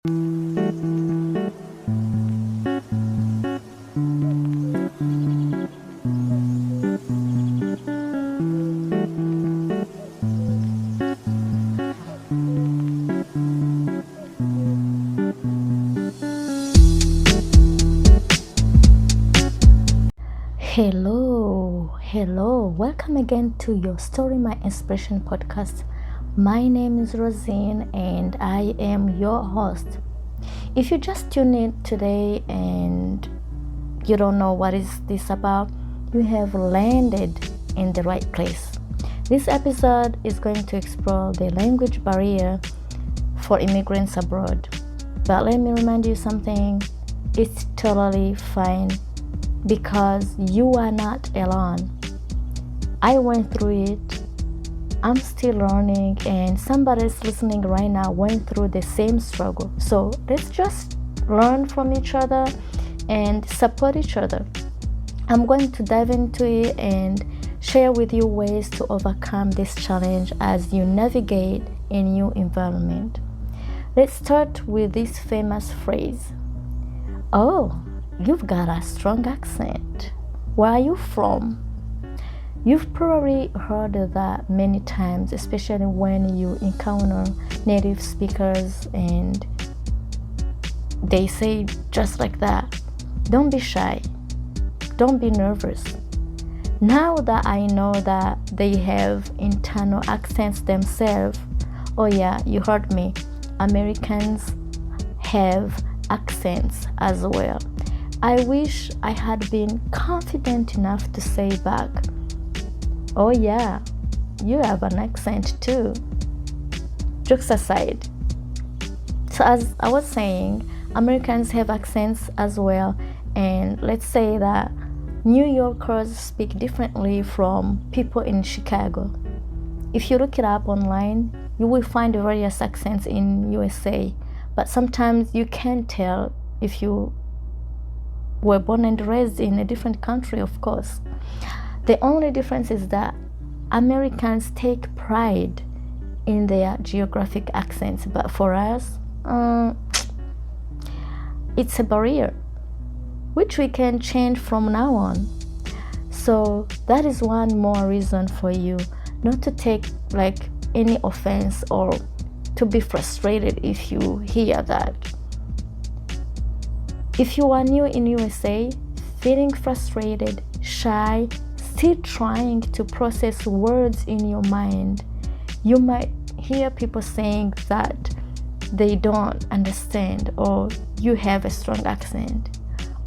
Hello, welcome again to your Story My Inspiration podcast. My name is Rosine and I am your host. If you just tuned in today and you don't know what is this about, you have landed in the right place. This episode is going to explore the language barrier for immigrants abroad. But let me remind you something, it's totally fine because you are not alone. I went through it, I'm still learning, and somebody's listening right now went through the same struggle. So let's just learn from each other and support each other. I'm going to dive into it and share with you ways to overcome this challenge as you navigate a new environment. Let's start with this famous phrase. Oh, you've got a strong accent. Where are you from? You've probably heard that many times, especially when you encounter native speakers and they say just like that, don't be shy, don't be nervous. Now that I know that they have internal accents themselves, oh yeah, you heard me, Americans have accents as well. I wish I had been confident enough to say back, oh yeah, you have an accent too. Jokes aside. So as I was saying, Americans have accents as well, and let's say that New Yorkers speak differently from people in Chicago. If you look it up online, you will find various accents in USA, but sometimes you can't tell if you were born and raised in a different country, of course. The only difference is that Americans take pride in their geographic accents, but for us, it's a barrier, which we can change from now on. So that is one more reason for you not to take any offense or to be frustrated if you hear that. If you are new in USA, feeling frustrated, shy, still trying to process words in your mind, you might hear people saying that they don't understand or you have a strong accent.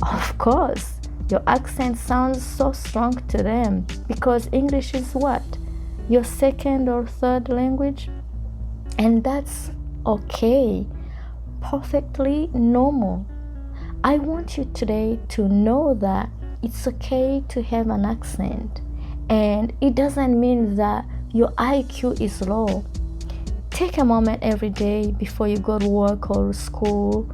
Of course, your accent sounds so strong to them because English is what? Your second or third language? And that's okay, perfectly normal. I want you today to know that it's okay to have an accent, and it doesn't mean that your IQ is low. Take a moment every day before you go to work or school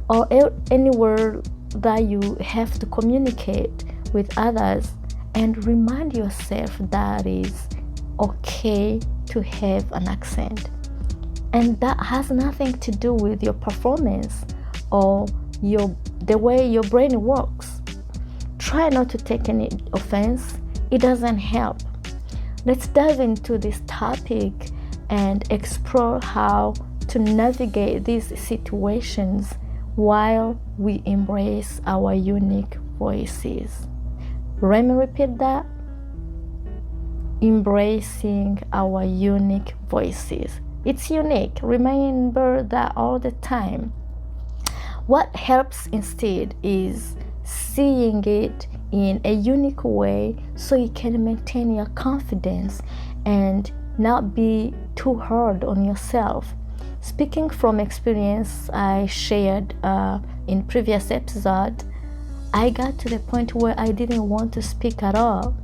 or anywhere that you have to communicate with others, and remind yourself that it's okay to have an accent. And that has nothing to do with your performance or the way your brain works. Try not to take any offense. It doesn't help. Let's dive into this topic and explore how to navigate these situations while we embrace our unique voices. Let me repeat that. Embracing our unique voices. It's unique. Remember that all the time. What helps instead is seeing it in a unique way so you can maintain your confidence and not be too hard on yourself. Speaking from experience I shared in previous episode, I got to the point where I didn't want to speak at all.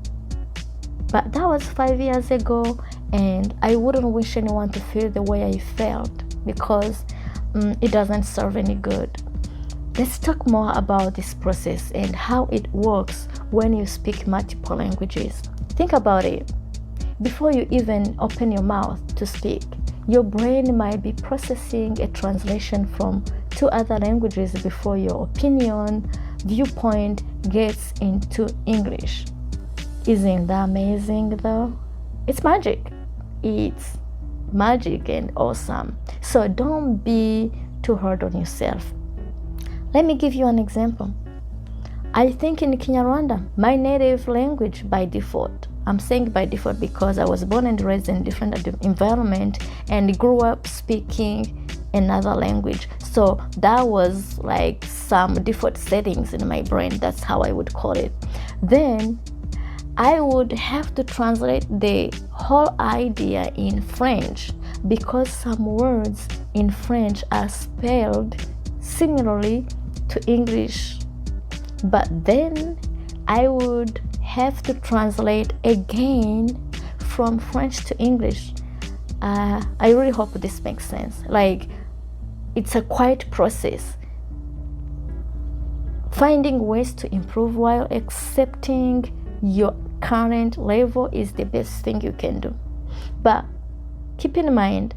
But that was 5 years ago, and I wouldn't wish anyone to feel the way I felt because it doesn't serve any good. Let's talk more about this process and how it works when you speak multiple languages. Think about it. Before you even open your mouth to speak, your brain might be processing a translation from two other languages before your opinion, viewpoint gets into English. Isn't that amazing though? It's magic. It's magic and awesome. So don't be too hard on yourself. Let me give you an example. I think in Kinyarwanda, my native language by default, I'm saying by default because I was born and raised in a different environment and grew up speaking another language. So that was like some default settings in my brain. That's how I would call it. Then I would have to translate the whole idea in French because some words in French are spelled similarly to English. But then I would have to translate again from French to English. I really hope this makes sense. Like, it's a quiet process. Finding ways to improve while accepting your current level is the best thing you can do. But keep in mind,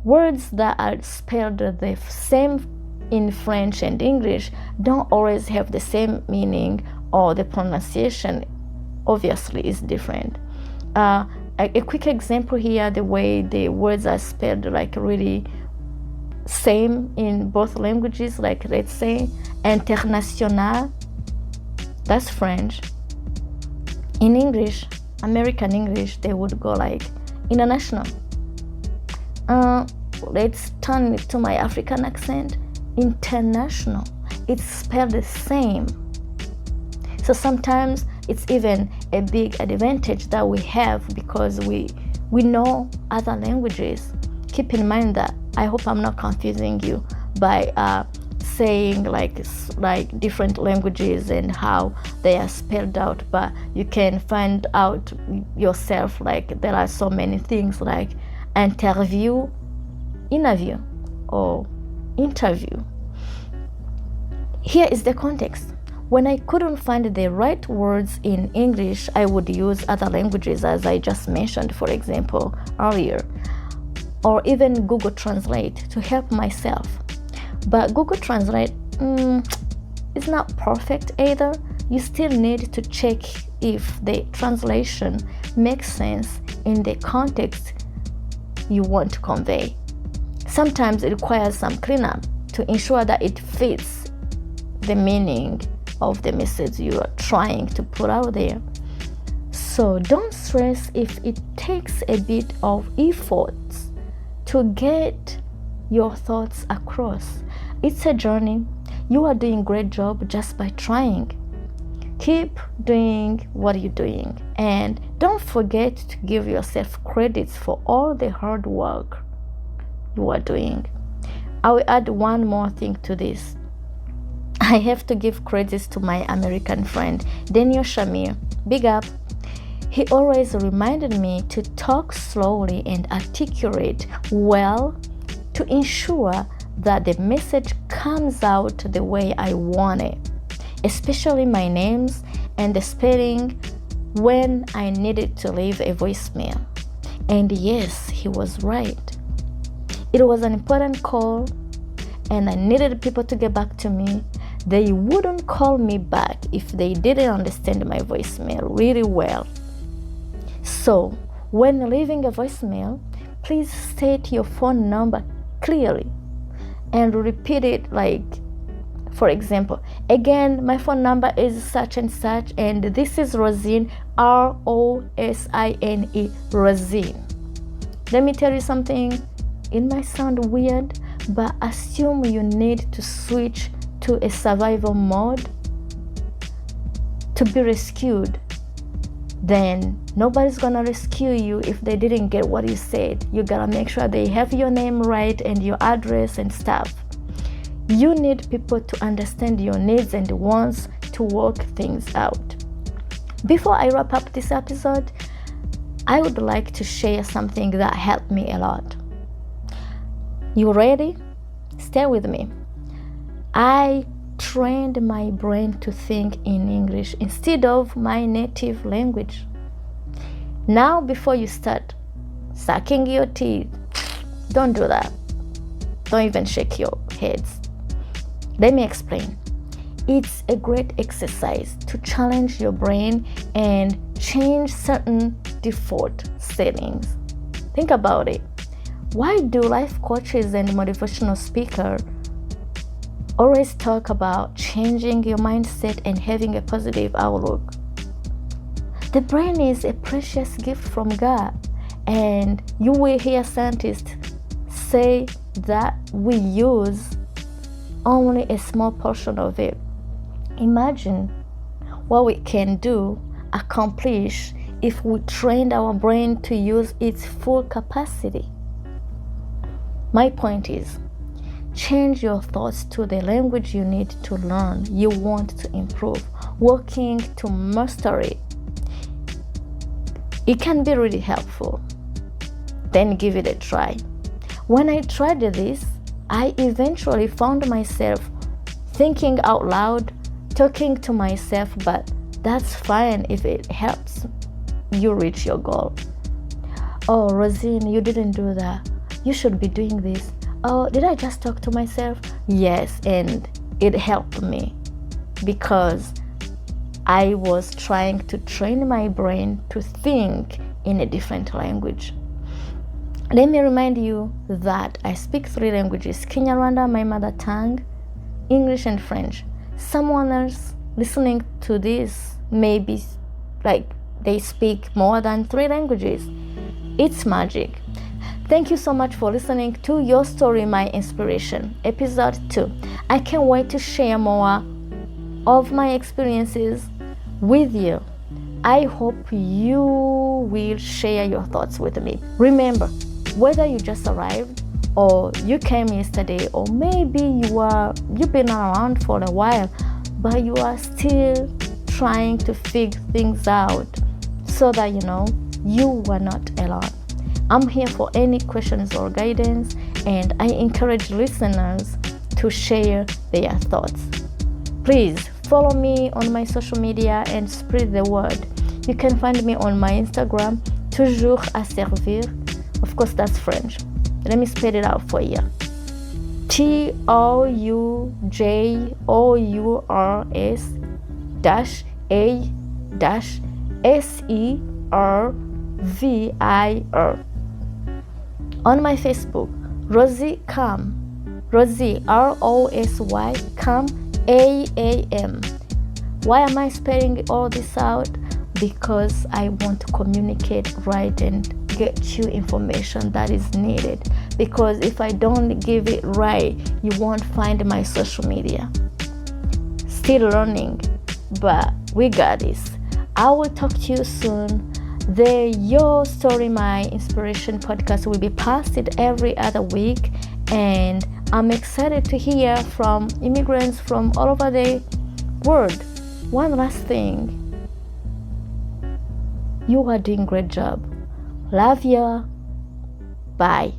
words that are spelled the same in French and English don't always have the same meaning, or the pronunciation obviously is different. A quick example here, the way the words are spelled like really same in both languages, like let's say international, that's French. In English, American English, they would go like international. Let's turn it to my African accent. International, it's spelled the same. So sometimes it's even a big advantage that we have because we know other languages. Keep in mind that. I hope I'm not confusing you by saying like different languages and how they are spelled out, but you can find out yourself. Like, there are so many things like interview, or interview. Here is the context. When I couldn't find the right words in English, I would use other languages, as I just mentioned, for example, earlier, or even Google Translate to help myself. But Google Translate is not perfect either. You still need to check if the translation makes sense in the context you want to convey. Sometimes it requires some cleanup to ensure that it fits the meaning of the message you are trying to put out there. So don't stress if it takes a bit of effort to get your thoughts across. It's a journey. You are doing a great job just by trying. Keep doing what you're doing, and don't forget to give yourself credits for all the hard work you are doing. I will add one more thing to this. I have to give credits to my American friend, Daniel Shamir. Big up. He always reminded me to talk slowly and articulate well to ensure that the message comes out the way I want it, especially my names and the spelling when I needed to leave a voicemail. And yes, he was right. It was an important call and I needed people to get back to me. They wouldn't call me back if they didn't understand my voicemail really well. So, when leaving a voicemail, please state your phone number clearly and repeat it, like, for example, again, my phone number is such and such, and this is Rosine, Rosine, Rosine. Let me tell you something. It might sound weird, but assume you need to switch to a survival mode to be rescued. Then nobody's gonna rescue you if they didn't get what you said. You gotta make sure they have your name right and your address and stuff. You need people to understand your needs and wants to work things out. Before I wrap up this episode, I would like to share something that helped me a lot. You ready? Stay with me. I trained my brain to think in English instead of my native language. Now, before you start sucking your teeth, Don't do that. Don't even shake your heads. Let me explain. It's a great exercise to challenge your brain and change certain default settings. Think about it. Why do life coaches and motivational speakers always talk about changing your mindset and having a positive outlook? The brain is a precious gift from God, and you will hear scientists say that we use only a small portion of it. Imagine what we can accomplish if we trained our brain to use its full capacity. My point is, change your thoughts to the language you need to learn, you want to improve, working to master it. It can be really helpful. Then give it a try. When I tried this, I eventually found myself thinking out loud, talking to myself, but that's fine if it helps you reach your goal. Oh, Rosine, you didn't do that. You should be doing this. Oh, did I just talk to myself? Yes, and it helped me because I was trying to train my brain to think in a different language. Let me remind you that I speak 3 languages: Kinyarwanda, my mother tongue, English, and French. Someone else listening to this may be like they speak more than 3 languages. It's magic. Thank you so much for listening to Your Story, My Inspiration, episode 2. I can't wait to share more of my experiences with you. I hope you will share your thoughts with me. Remember, whether you just arrived or you came yesterday, or maybe you've been around for a while, but you are still trying to figure things out, so that you are not alone. I'm here for any questions or guidance, and I encourage listeners to share their thoughts. Please follow me on my social media and spread the word. You can find me on my Instagram, toujours à servir. Of course, that's French. Let me spell it out for you. TOUJOURS-A-SERVIR. On my Facebook, Rosie Kam. Rosie, ROSY, Kam, AAM. Why am I spelling all this out? Because I want to communicate right and get you information that is needed. Because if I don't give it right, you won't find my social media. Still learning, but we got this. I will talk to you soon. The Your Story, My Inspiration podcast will be posted every other week, and I'm excited to hear from immigrants from all over the world. One last thing. You are doing a great job. Love you. Bye.